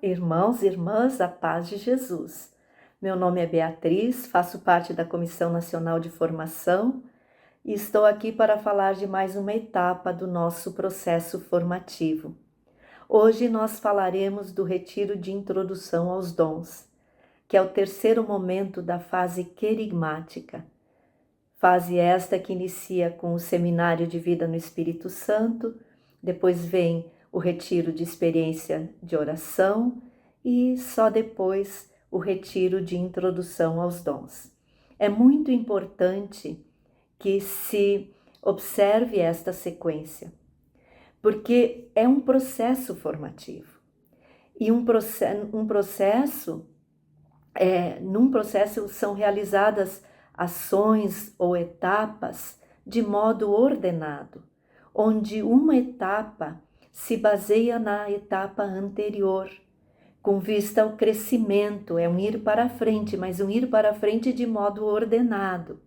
Irmãos e irmãs, a paz de Jesus. Meu nome é Beatriz, faço parte da Comissão Nacional de Formação e estou aqui para falar de mais uma etapa do nosso processo formativo. Hoje nós falaremos do retiro de introdução aos dons, que é o terceiro momento da fase querigmática. Fase esta que inicia com o Seminário de Vida no Espírito Santo, depois vem o retiro de experiência de oração e só depois o retiro de introdução aos dons. É muito importante que se observe esta sequência, porque é um processo formativo. E num processo são realizadas ações ou etapas de modo ordenado, onde uma etapa se baseia na etapa anterior, com vista ao crescimento, é um ir para frente, mas um ir para frente de modo ordenado.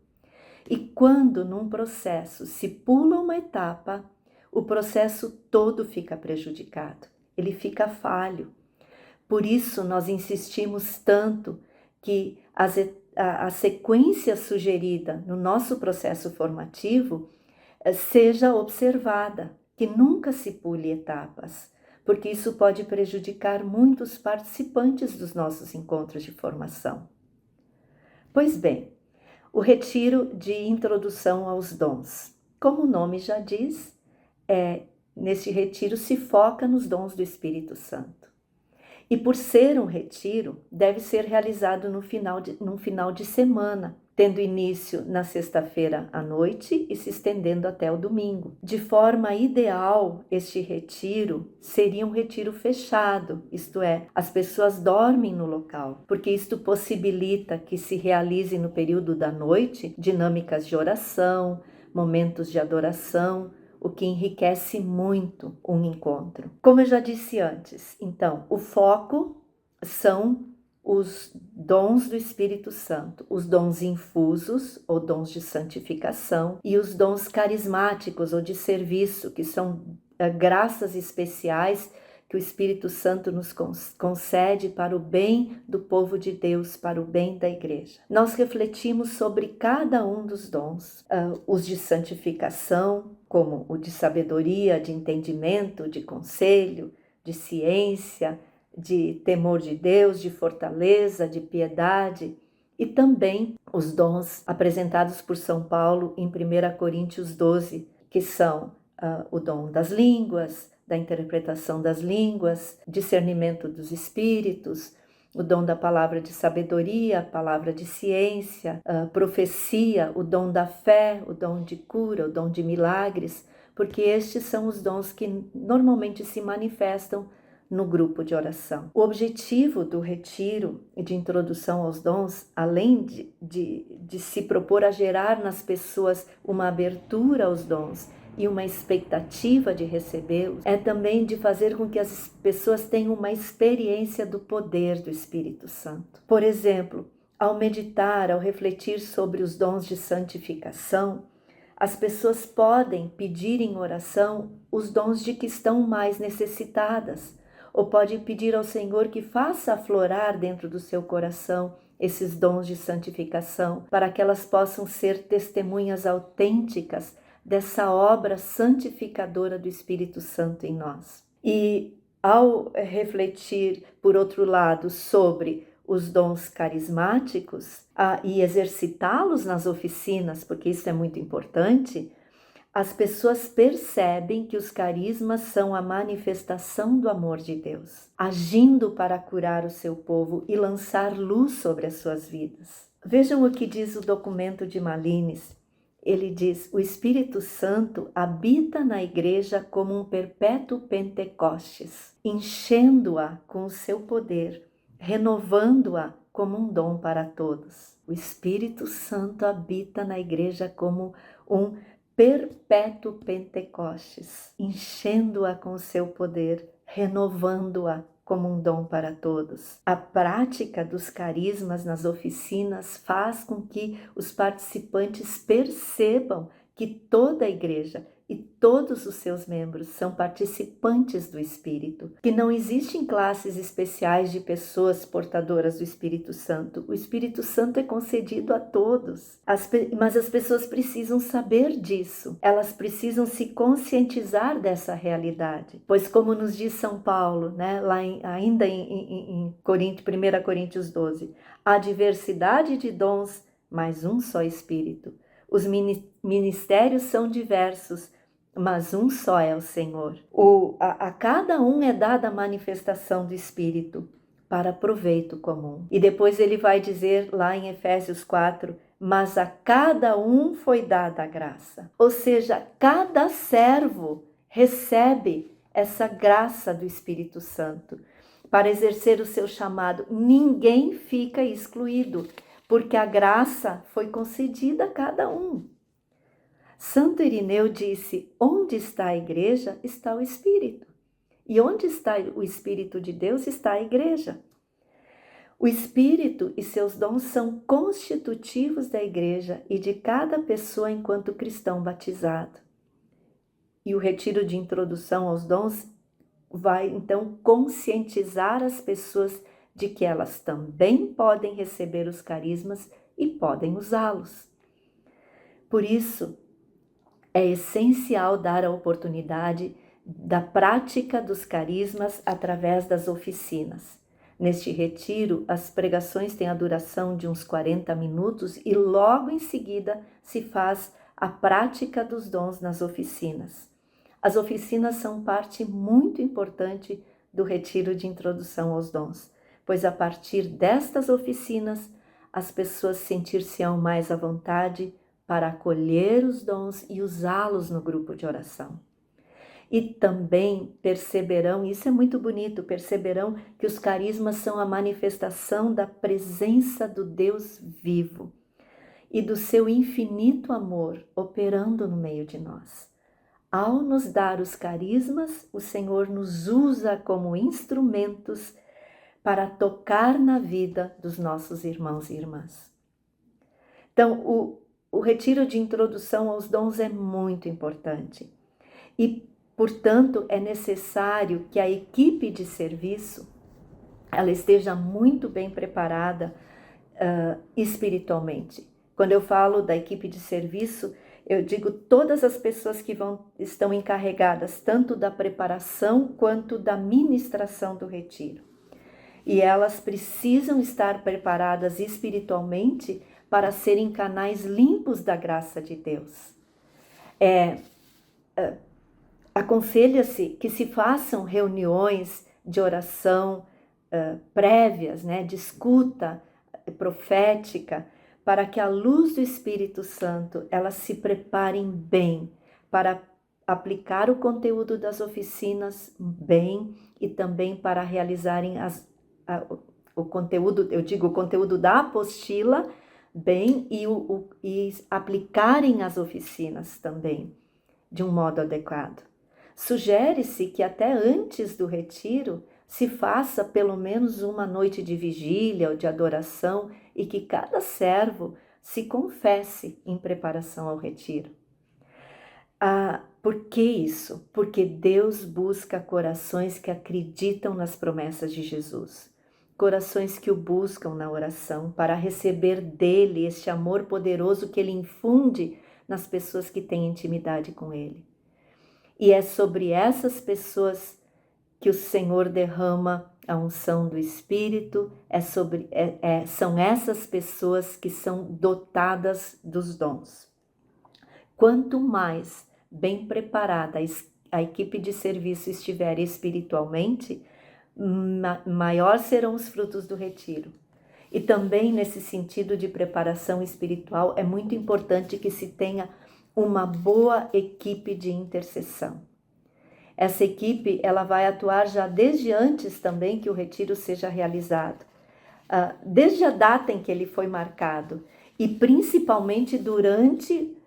E quando num processo se pula uma etapa, o processo todo fica prejudicado, ele fica falho. Por isso nós insistimos tanto que a sequência sugerida no nosso processo formativo seja observada, que nunca se pule etapas, porque isso pode prejudicar muitos participantes dos nossos encontros de formação. Pois bem, o retiro de introdução aos dons. Como o nome já diz, neste retiro se foca nos dons do Espírito Santo. E por ser um retiro, deve ser realizado num final de semana, tendo início na sexta-feira à noite e se estendendo até o domingo. De forma ideal, este retiro seria um retiro fechado, isto é, as pessoas dormem no local, porque isto possibilita que se realize no período da noite dinâmicas de oração, momentos de adoração, o que enriquece muito um encontro. Como eu já disse antes, então, o foco são os dons do Espírito Santo, os dons infusos ou dons de santificação e os dons carismáticos ou de serviço, que são graças especiais que o Espírito Santo nos concede para o bem do povo de Deus, para o bem da igreja. Nós refletimos sobre cada um dos dons, os de santificação, como o de sabedoria, de entendimento, de conselho, de ciência, de temor de Deus, de fortaleza, de piedade, e também os dons apresentados por São Paulo em 1 Coríntios 12, que são o dom das línguas, da interpretação das línguas, discernimento dos espíritos, o dom da palavra de sabedoria, a palavra de ciência, a profecia, o dom da fé, o dom de cura, o dom de milagres, porque estes são os dons que normalmente se manifestam no grupo de oração. O objetivo do retiro de introdução aos dons, além de se propor a gerar nas pessoas uma abertura aos dons e uma expectativa de recebê-los, é também de fazer com que as pessoas tenham uma experiência do poder do Espírito Santo. Por exemplo, ao meditar, ao refletir sobre os dons de santificação, as pessoas podem pedir em oração os dons de que estão mais necessitadas, ou pode pedir ao Senhor que faça aflorar dentro do seu coração esses dons de santificação, para que elas possam ser testemunhas autênticas dessa obra santificadora do Espírito Santo em nós. E ao refletir, por outro lado, sobre os dons carismáticos e exercitá-los nas oficinas, porque isso é muito importante, as pessoas percebem que os carismas são a manifestação do amor de Deus, agindo para curar o seu povo e lançar luz sobre as suas vidas. Vejam o que diz o documento de Malines. Ele diz: o Espírito Santo habita na igreja como um perpétuo Pentecostes, enchendo-a com o seu poder, renovando-a como um dom para todos. O Espírito Santo habita na igreja como um perpétuo Pentecostes, enchendo-a com o seu poder, renovando-a como um dom para todos. A prática dos carismas nas oficinas faz com que os participantes percebam que toda a igreja e todos os seus membros são participantes do Espírito, que não existem classes especiais de pessoas portadoras do Espírito Santo. O Espírito Santo é concedido a todos, mas as pessoas precisam saber disso, elas precisam se conscientizar dessa realidade, pois como nos diz São Paulo, né, lá ainda em 1 Coríntios 12, há diversidade de dons, mas um só Espírito. Os ministérios são diversos, mas um só é o Senhor. A cada um é dada a manifestação do Espírito para proveito comum. E depois ele vai dizer lá em Efésios 4, mas a cada um foi dada a graça. Ou seja, cada servo recebe essa graça do Espírito Santo para exercer o seu chamado. Ninguém fica excluído, porque a graça foi concedida a cada um. Santo Irineu disse: onde está a igreja, está o Espírito. E onde está o Espírito de Deus, está a igreja. O Espírito e seus dons são constitutivos da igreja e de cada pessoa enquanto cristão batizado. E o retiro de introdução aos dons vai, então, conscientizar as pessoas de que elas também podem receber os carismas e podem usá-los. Por isso, é essencial dar a oportunidade da prática dos carismas através das oficinas. Neste retiro, as pregações têm a duração de uns 40 minutos e logo em seguida se faz a prática dos dons nas oficinas. As oficinas são parte muito importante do retiro de introdução aos dons, pois a partir destas oficinas as pessoas sentir-se-ão mais à vontade para acolher os dons e usá-los no grupo de oração. E também perceberão, isso é muito bonito, perceberão que os carismas são a manifestação da presença do Deus vivo e do seu infinito amor operando no meio de nós. Ao nos dar os carismas, o Senhor nos usa como instrumentos para tocar na vida dos nossos irmãos e irmãs. Então, o retiro de introdução aos dons é muito importante e, portanto, é necessário que a equipe de serviço ela esteja muito bem preparada espiritualmente. Quando eu falo da equipe de serviço, eu digo todas as pessoas que estão encarregadas tanto da preparação quanto da ministração do retiro. E elas precisam estar preparadas espiritualmente para serem canais limpos da graça de Deus. Aconselha-se que se façam reuniões de oração prévias, né, de escuta profética, para que a luz do Espírito Santo elas se preparem bem para aplicar o conteúdo das oficinas bem e também para realizarem o conteúdo, eu digo o conteúdo da apostila bem e aplicarem as oficinas também de um modo adequado. Sugere-se que até antes do retiro se faça pelo menos uma noite de vigília ou de adoração e que cada servo se confesse em preparação ao retiro. Por que isso? Porque Deus busca corações que acreditam nas promessas de Jesus, corações que o buscam na oração para receber dele este amor poderoso que ele infunde nas pessoas que têm intimidade com ele. E é sobre essas pessoas que o Senhor derrama a unção do Espírito, são essas pessoas que são dotadas dos dons. Quanto mais bem preparada a equipe de serviço estiver espiritualmente, maior serão os frutos do retiro. E também nesse sentido de preparação espiritual, é muito importante que se tenha uma boa equipe de intercessão. Essa equipe ela vai atuar já desde antes também que o retiro seja realizado, desde a data em que ele foi marcado e principalmente durante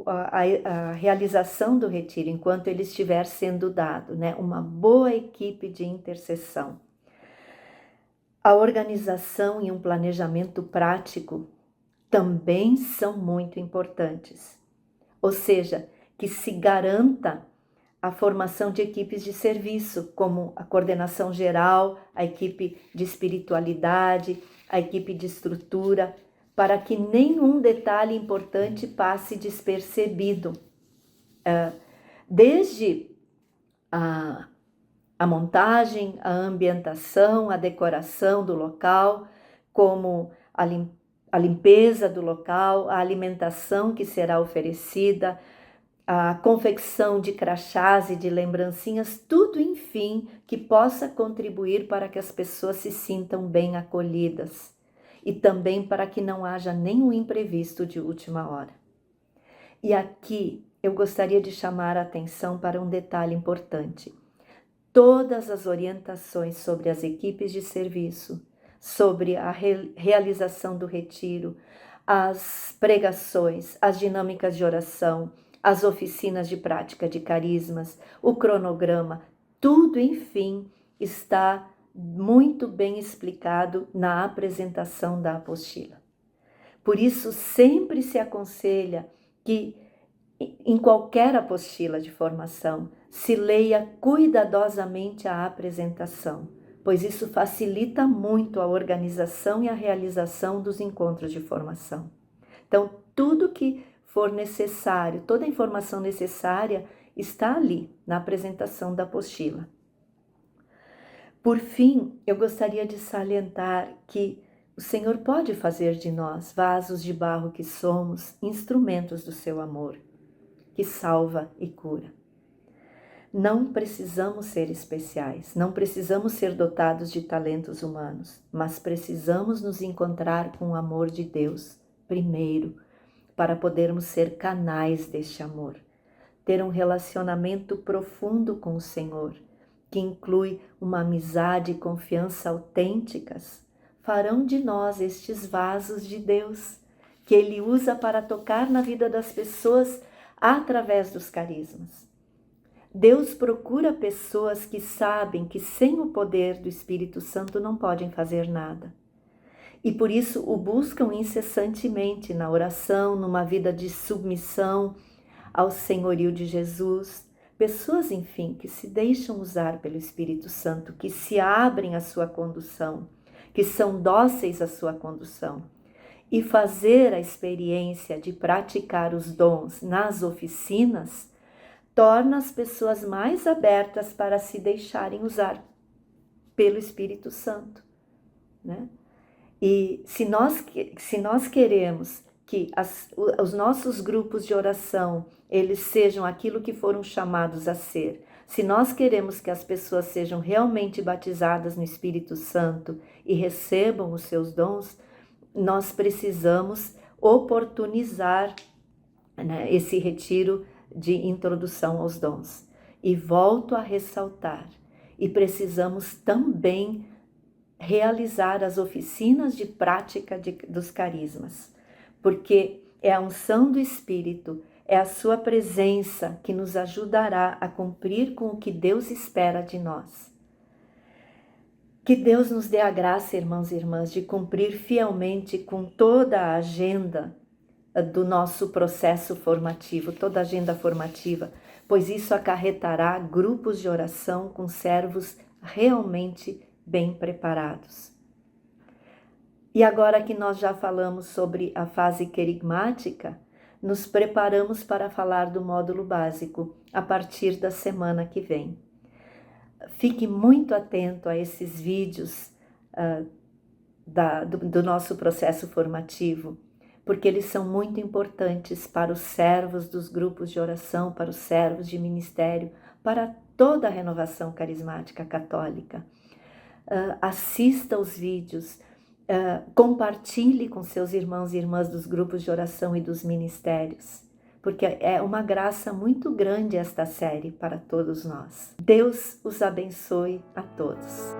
a realização do retiro, enquanto ele estiver sendo dado, né? Uma boa equipe de intercessão. A organização e um planejamento prático também são muito importantes. Ou seja, que se garanta a formação de equipes de serviço, como a coordenação geral, a equipe de espiritualidade, a equipe de estrutura, para que nenhum detalhe importante passe despercebido. Desde a montagem, a ambientação, a decoração do local, como a limpeza do local, a alimentação que será oferecida, a confecção de crachás e de lembrancinhas, tudo, enfim, que possa contribuir para que as pessoas se sintam bem acolhidas e também para que não haja nenhum imprevisto de última hora. E aqui eu gostaria de chamar a atenção para um detalhe importante. Todas as orientações sobre as equipes de serviço, sobre a realização do retiro, as pregações, as dinâmicas de oração, as oficinas de prática de carismas, o cronograma, tudo, enfim, está muito bem explicado na apresentação da apostila. Por isso, sempre se aconselha que, em qualquer apostila de formação, se leia cuidadosamente a apresentação, pois isso facilita muito a organização e a realização dos encontros de formação. Então, tudo que for necessário, toda a informação necessária está ali na apresentação da apostila. Por fim, eu gostaria de salientar que o Senhor pode fazer de nós, vasos de barro que somos, instrumentos do seu amor, que salva e cura. Não precisamos ser especiais, não precisamos ser dotados de talentos humanos, mas precisamos nos encontrar com o amor de Deus primeiro, para podermos ser canais deste amor, ter um relacionamento profundo com o Senhor, que inclui uma amizade e confiança autênticas, farão de nós estes vasos de Deus, que Ele usa para tocar na vida das pessoas através dos carismas. Deus procura pessoas que sabem que sem o poder do Espírito Santo não podem fazer nada. E por isso o buscam incessantemente na oração, numa vida de submissão ao senhorio de Jesus. Pessoas, enfim, que se deixam usar pelo Espírito Santo, que se abrem à sua condução, que são dóceis à sua condução. E fazer a experiência de praticar os dons nas oficinas torna as pessoas mais abertas para se deixarem usar pelo Espírito Santo, né? E se nós queremos que os nossos grupos de oração, eles sejam aquilo que foram chamados a ser, se nós queremos que as pessoas sejam realmente batizadas no Espírito Santo e recebam os seus dons, nós precisamos oportunizar, né, esse retiro de introdução aos dons. E volto a ressaltar, e precisamos também realizar as oficinas de prática dos carismas, porque é a unção do Espírito, é a sua presença que nos ajudará a cumprir com o que Deus espera de nós. Que Deus nos dê a graça, irmãos e irmãs, de cumprir fielmente com toda a agenda do nosso processo formativo, toda a agenda formativa, pois isso acarretará grupos de oração com servos realmente bem preparados. E agora que nós já falamos sobre a fase querigmática, nos preparamos para falar do módulo básico a partir da semana que vem. Fique muito atento a esses vídeos do nosso processo formativo, porque eles são muito importantes para os servos dos grupos de oração, para os servos de ministério, para toda a renovação carismática católica. Assista os vídeos, compartilhe com seus irmãos e irmãs dos grupos de oração e dos ministérios, porque é uma graça muito grande esta série para todos nós. Deus os abençoe a todos.